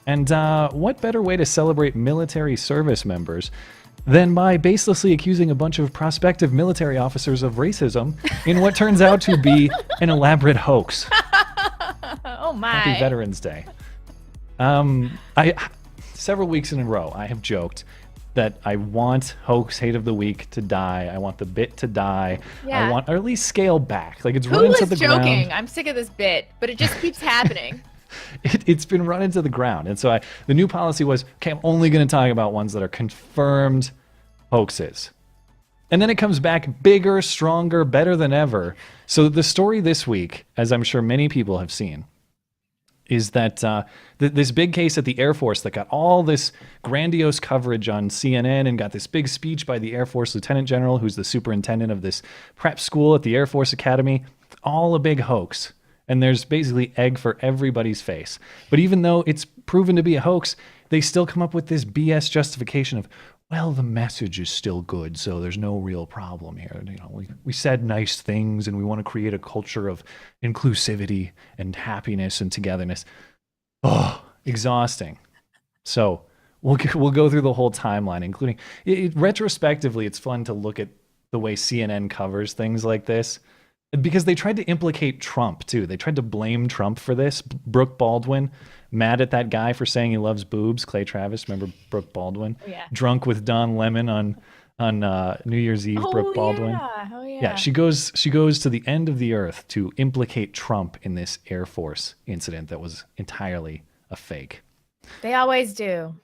And what better way to celebrate military service members than by baselessly accusing a bunch of prospective military officers of racism in what turns out to be an elaborate hoax. Oh my. Happy Veterans Day. Several weeks in a row, I have joked that I want Hoax Hate of the Week to die. I want the bit to die. Yeah. I want, or at least scale back. Like, it's Who run into is the joking? ground. I'm sick of this bit, but it just keeps happening. It's been run into the ground. And so the new policy was, okay, I'm only going to talk about ones that are confirmed hoaxes. And then it comes back bigger, stronger, better than ever. So the story this week, as I'm sure many people have seen, is that this big case at the Air Force that got all this grandiose coverage on CNN and got this big speech by the Air Force Lieutenant General, who's the superintendent of this prep school at the Air Force Academy, all a big hoax. And there's basically egg for everybody's face. But even though it's proven to be a hoax, they still come up with this BS justification of, well, the message is still good, so there's no real problem here. You know, we said nice things, and we want to create a culture of inclusivity and happiness and togetherness. Oh, exhausting. So we'll go through the whole timeline, including retrospectively. It's fun to look at the way CNN covers things like this, because they tried to implicate Trump too. They tried to blame Trump for this. Brooke Baldwin, mad at that guy for saying he loves boobs. Clay Travis, remember Brooke Baldwin? Oh, yeah. Drunk with Don Lemon on New Year's Eve. Brooke Baldwin. Yeah. Oh yeah. Yeah, she goes to the end of the earth to implicate Trump in this Air Force incident that was entirely a fake. They always do.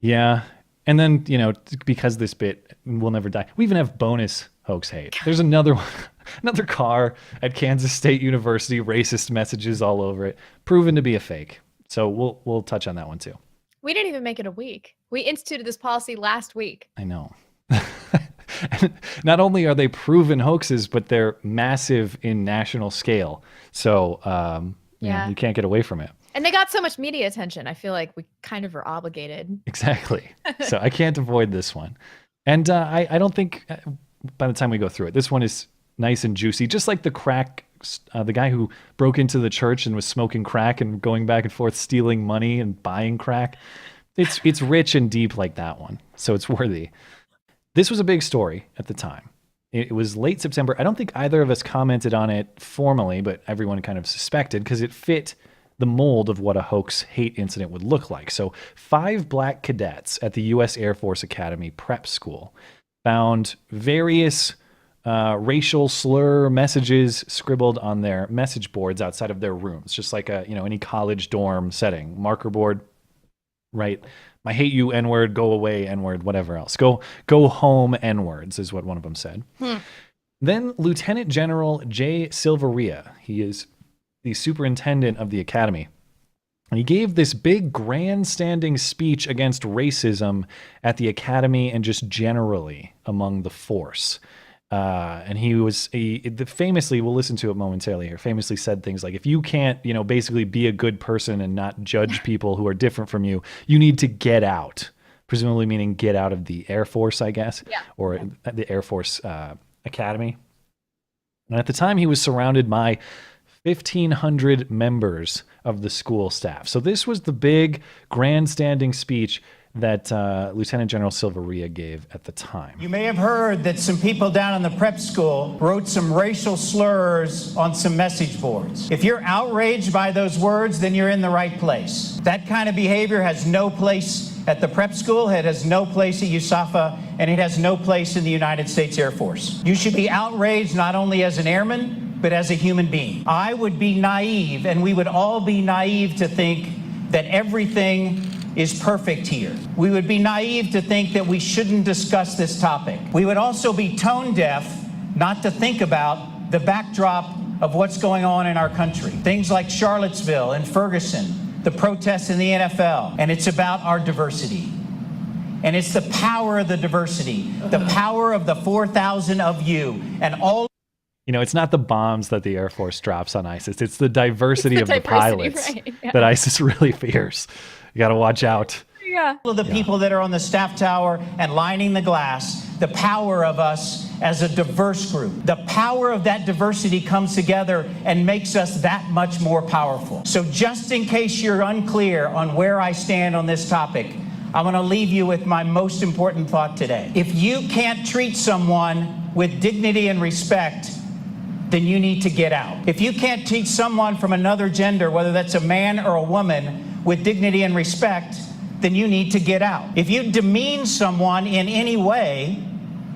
Yeah. And then, you know, because this bit will never die, we even have bonus hoax hate. There's another one. Another car at Kansas State University, racist messages all over it, proven to be a fake. So we'll touch on that one too. We didn't even make it a week. We instituted this policy last week. I know. Not only are they proven hoaxes, but they're massive in national scale. So yeah, you can't get away from it. And they got so much media attention. I feel like we kind of are obligated. Exactly. So I can't avoid this one. And I don't think by the time we go through it, this one is nice and juicy, just like the crack, the guy who broke into the church and was smoking crack and going back and forth, stealing money and buying crack. It's rich and deep like that one, so it's worthy. This was a big story at the time. It was late September. I don't think either of us commented on it formally, but everyone kind of suspected because it fit the mold of what a hoax hate incident would look like. So 5 black cadets at the U.S. Air Force Academy prep school found various racial slur messages scribbled on their message boards outside of their rooms, just like any college dorm setting. Marker board, right? I hate you, N-word, go away, N-word, whatever else. Go home, N-words is what one of them said. Then Lieutenant General Jay Silveria, he is the superintendent of the academy, and he gave this big grandstanding speech against racism at the academy and just generally among the force. And he famously, we'll listen to it momentarily here, famously said things like, if you can't, basically be a good person and not judge people who are different from you, you need to get out. Presumably meaning get out of the Air Force, I guess, or the Air Force Academy. And at the time, he was surrounded by 1,500 members of the school staff. So this was the big grandstanding speech that Lieutenant General Silveria gave at the time. You may have heard that some people down in the prep school wrote some racial slurs on some message boards. If you're outraged by those words, then you're in the right place. That kind of behavior has no place at the prep school, it has no place at USAFA, and it has no place in the United States Air Force. You should be outraged not only as an airman, but as a human being. I would be naive, and we would all be naive to think that everything is perfect here. We would be naive to think that we shouldn't discuss this topic. We would also be tone deaf not to think about the backdrop of what's going on in our country. Things like Charlottesville and Ferguson, the protests in the NFL, and it's about our diversity. And it's the power of the diversity, the power of the 4,000 of you, and all. It's not the bombs that the Air Force drops on ISIS. It's the diversity of the pilots that ISIS really fears. You got to watch out. All of the people that are on the staff tower and lining the glass, the power of us as a diverse group. The power of that diversity comes together and makes us that much more powerful. So just in case you're unclear on where I stand on this topic, I want to leave you with my most important thought today. If you can't treat someone with dignity and respect, then you need to get out. If you can't treat someone from another gender, whether that's a man or a woman, with dignity and respect, then you need to get out. If you demean someone in any way,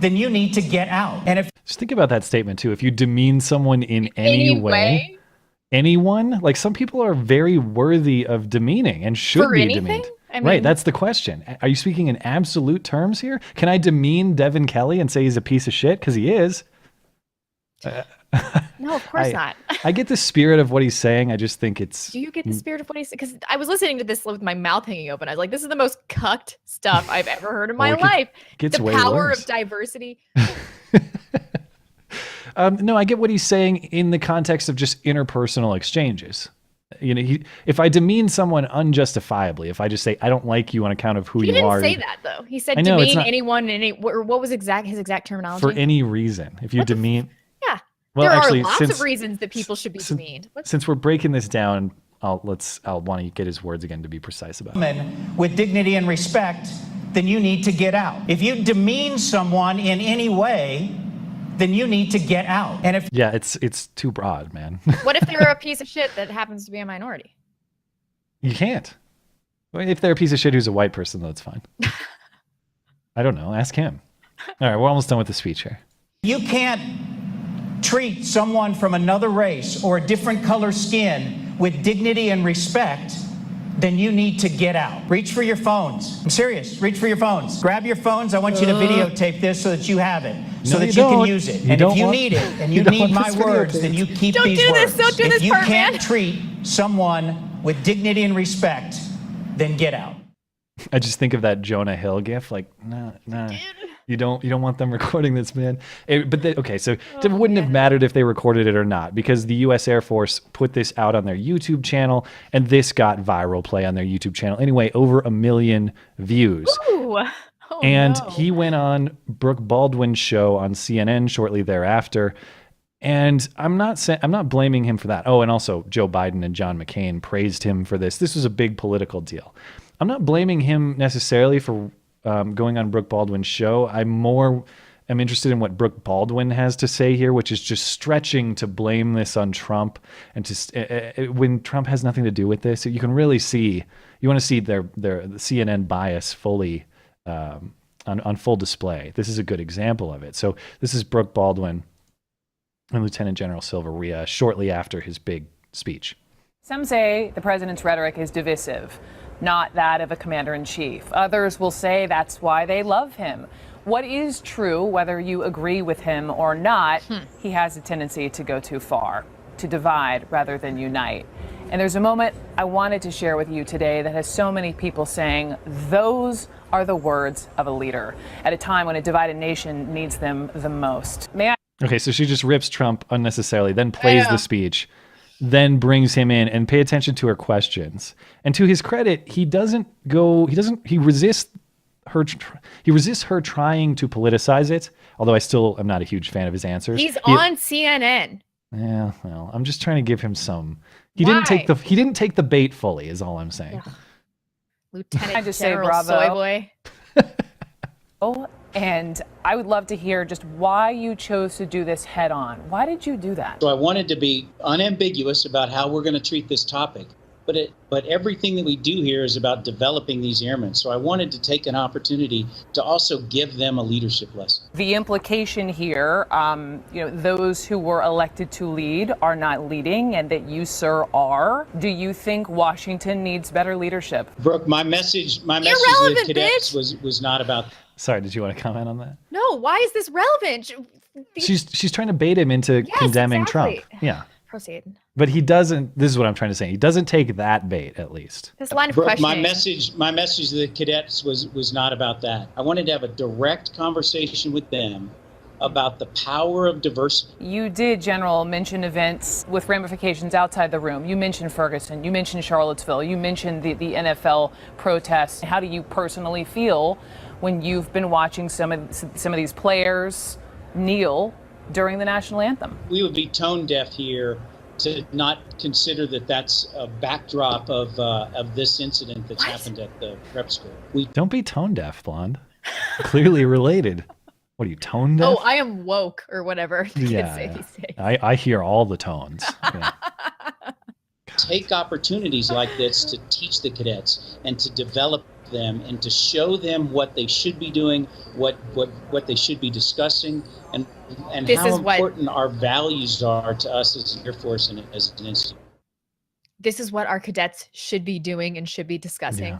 then you need to get out. And if Just think about that statement too. If you demean someone in any way, anyone, like some people are very worthy of demeaning and should For be anything? demeaned. I Right, mean- that's the question. Are you speaking in absolute terms here? Can I demean Devin Kelly and say he's a piece of shit? Because he is. No, of course not. I get the spirit of what he's saying. I just think it's. Do you get the spirit of what he's? Because I was listening to this with my mouth hanging open. I was like, "This is the most cucked stuff I've ever heard in my life." Gets The way power worse. of diversity. No, I get what he's saying in the context of just interpersonal exchanges. You know, if I demean someone unjustifiably, if I just say I don't like you on account of who He you didn't are, say that though. He said I know, it's demean not- anyone in any. Or what was his exact terminology? for any reason, if you demean. Yeah. Well, there actually, are lots since of reasons that people should be demeaned. since we're breaking this down, I'll want to get his words again to be precise about it. women with dignity and respect, then you need to get out. If you demean someone in any way, then you need to get out. And if Yeah, it's too broad, man. What if they're a piece of shit that happens to be a minority? You can't. Well, if they're a piece of shit who's a white person, that's fine. I don't know. Ask him. All right, we're almost done with the speech here. you can't treat someone from another race or a different color skin with dignity and respect, then you need to get out. Reach for your phones. I'm serious. Reach for your phones. Grab your phones. I want you to videotape this so that you have it, so No, that you you can don't. use it. You And don't if you want- need it and you you don't need want my this words, videotaped. then you keep Don't these do this. words. Don't do if this you part, can't man. treat someone with dignity and respect, then get out. I just think of that Jonah Hill gif. Like, nah. You don't want them recording this, man. Okay, so it wouldn't have mattered if they recorded it or not, because the U.S. Air Force put this out on their YouTube channel, and this got viral play on their YouTube channel. Anyway, over 1 million views. Ooh. Oh, And no. he went on Brooke Baldwin's show on CNN shortly thereafter. And I'm not blaming him for that. Oh, and also Joe Biden and John McCain praised him for this. This was a big political deal. I'm not blaming him necessarily for going on Brooke Baldwin's show. I'm interested in what Brooke Baldwin has to say here, which is just stretching to blame this on Trump, and when Trump has nothing to do with this. You can really see, you want to see their CNN bias fully on full display. This is a good example of it. So this is Brooke Baldwin and Lieutenant General Silveria shortly after his big speech. Some say the president's rhetoric is divisive, not that of a commander-in-chief. Others will say that's why they love him. What is true, whether you agree with him or not, he has a tendency to go too far, to divide rather than unite. And there's a moment I wanted to share with you today that has so many people saying those are the words of a leader at a time when a divided nation needs them the most. May I? Okay, so she just rips Trump unnecessarily, then plays the speech, then brings him in, and pay attention to her questions. And to his credit, he resists her trying to politicize it, although I still am not a huge fan of his answers. He's on CNN. Yeah, well, I'm just trying to give him some. He Why? didn't take the bait fully, is all I'm saying. Ugh. Lieutenant I just say General bravo. Soy Boy. And I would love to hear just why you chose to do this head on. Why did you do that? So I wanted to be unambiguous about how we're going to treat this topic. But everything that we do here is about developing these airmen. So I wanted to take an opportunity to also give them a leadership lesson. The implication here, those who were elected to lead are not leading, and that you, sir, are. Do you think Washington needs better leadership? Brooke, my message to the Irrelevant, cadets bitch. was not about. Sorry, did you want to comment on that? No, why is this relevant? She's trying to bait him into Yes, condemning exactly. Trump. Yeah. Proceed. But he doesn't, this is what I'm trying to say. He doesn't take that bait, at least. This line of Brooke, questioning. my message to the cadets was not about that. I wanted to have a direct conversation with them about the power of diversity. You did, General, mention events with ramifications outside the room. You mentioned Ferguson. You mentioned Charlottesville. You mentioned the NFL protests. How do you personally feel when you've been watching some of these players kneel during the national anthem. We would be tone deaf here to not consider that that's a backdrop of this incident that's happened at the prep school. Don't be tone deaf, Blonde. Clearly related. What are you, tone deaf? Oh, I am woke or whatever the kids say these days. I hear all the tones. Yeah. Take opportunities like this to teach the cadets and to develop them and to show them what they should be doing, what they should be discussing, and how important our values are to us as an Air Force and as an institute. This is what our cadets should be doing and should be discussing. Yeah.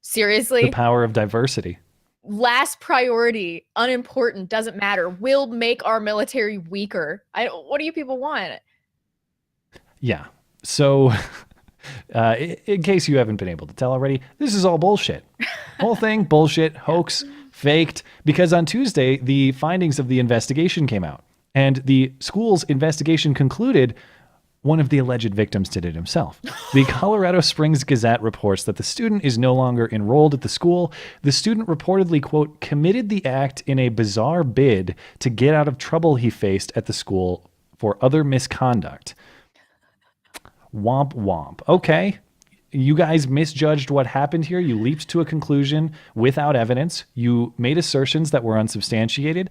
Seriously? The power of diversity. Last priority, unimportant, doesn't matter, will make our military weaker. What do you people want? Yeah. So, in case you haven't been able to tell already, this is all bullshit. Whole thing, bullshit, hoax, faked. Because on Tuesday, the findings of the investigation came out. And the school's investigation concluded one of the alleged victims did it himself. The Colorado Springs Gazette reports that the student is no longer enrolled at the school. The student reportedly, quote, committed the act in a bizarre bid to get out of trouble he faced at the school for other misconduct. Womp womp. Okay, you guys misjudged what happened here. You leaped to a conclusion without evidence. You made assertions that were unsubstantiated.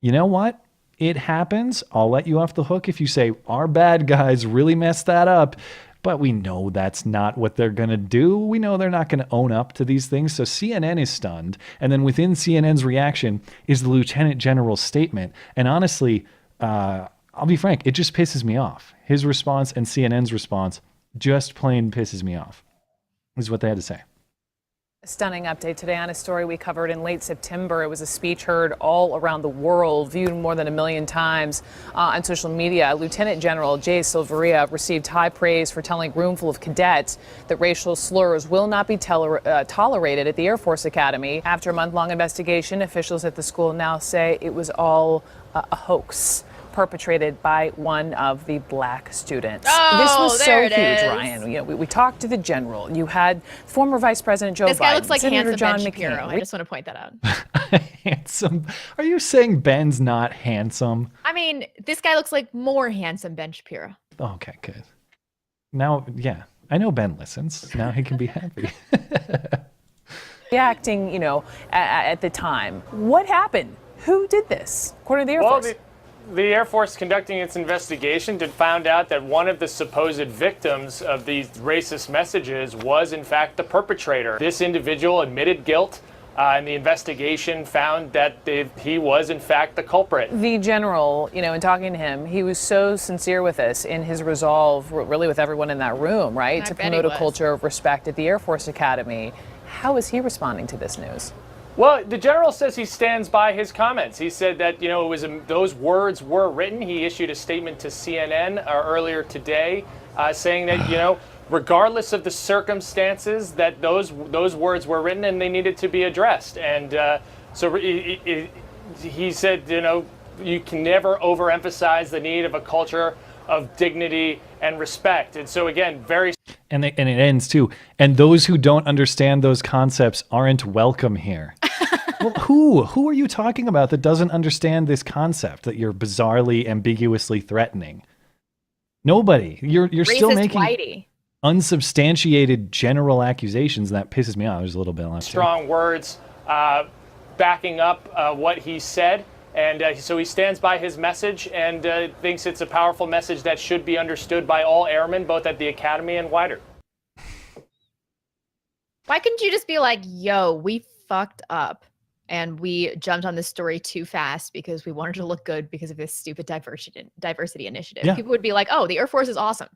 You know what? It happens. I'll let you off the hook if you say our bad guys really messed that up. But we know that's not what they're going to do. We know they're not going to own up to these things. So CNN is stunned. And then within CNN's reaction is the Lieutenant General's statement. And honestly, I'll be frank, it just pisses me off. His response and CNN's response just plain pisses me off, is what they had to say. A stunning update today on a story we covered in late September. It was a speech heard all around the world, viewed more than 1 million times on social media. Lieutenant General Jay Silveria received high praise for telling a room full of cadets that racial slurs will not be tolerated at the Air Force Academy. After a month-long investigation, officials at the school now say it was all a hoax perpetrated by one of the black students. Oh, this was so huge, is. Ryan. You know, we talked to the general. You had former Vice President Joe Biden. This guy looks like Senator handsome John Ben McCain. Shapiro. I just want to point that out. Handsome? Are you saying Ben's not handsome? I mean, this guy looks like more handsome Ben Shapiro. Okay, good. Now, yeah, I know Ben listens. Now he can be happy. Reacting, you know, at the time. What happened? Who did this? According to the Air Force. The Air Force conducting its investigation found out that one of the supposed victims of these racist messages was, in fact, the perpetrator. This individual admitted guilt, and the investigation found that he was, in fact, the culprit. The general, you know, in talking to him, he was so sincere with us in his resolve, really with everyone in that room, right, to promote a culture of respect at the Air Force Academy. How is he responding to this news? Well, the general says he stands by his comments. He said that, you know, it was those words were written. He issued a statement to CNN earlier today saying that, you know, regardless of the circumstances, that those words were written and they needed to be addressed. And so he said, you know, you can never overemphasize the need of a culture of dignity and respect. And so, again, very... And it ends too. And those who don't understand those concepts aren't welcome here. Well, who are you talking about that doesn't understand this concept that you're bizarrely, ambiguously threatening? Nobody. You're still making unsubstantiated general accusations, and that pisses me off. There's a little bit left. Strong words backing up what he said. And so he stands by his message and thinks it's a powerful message that should be understood by all airmen, both at the academy and wider. Why couldn't you just be like, yo, we fucked up and we jumped on this story too fast because we wanted to look good because of this stupid diversity initiative? Yeah. People would be like, oh, the Air Force is awesome.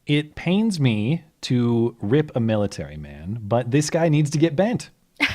It pains me to rip a military man, but this guy needs to get bent.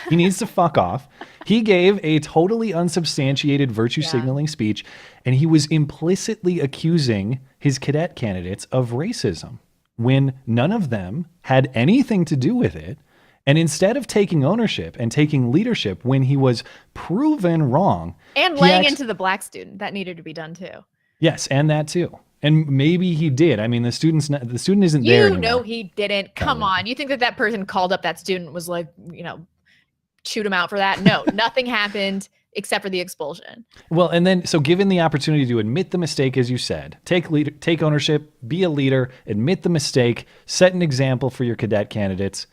He needs to fuck off. He gave a totally unsubstantiated virtue signaling speech, and he was implicitly accusing his cadet candidates of racism when none of them had anything to do with it. And instead of taking ownership and taking leadership when he was proven wrong. And laying into the black student, that needed to be done too. Yes, and that too. And maybe he did. I mean, the student isn't there anymore. You know he didn't. Come on. You think that that person called up that student was like, you know, shoot him out for that? No, nothing happened. except for the expulsion. Well, and then, so given the opportunity to admit the mistake, as you said, take ownership, be a leader, admit the mistake, set an example for your cadet candidates.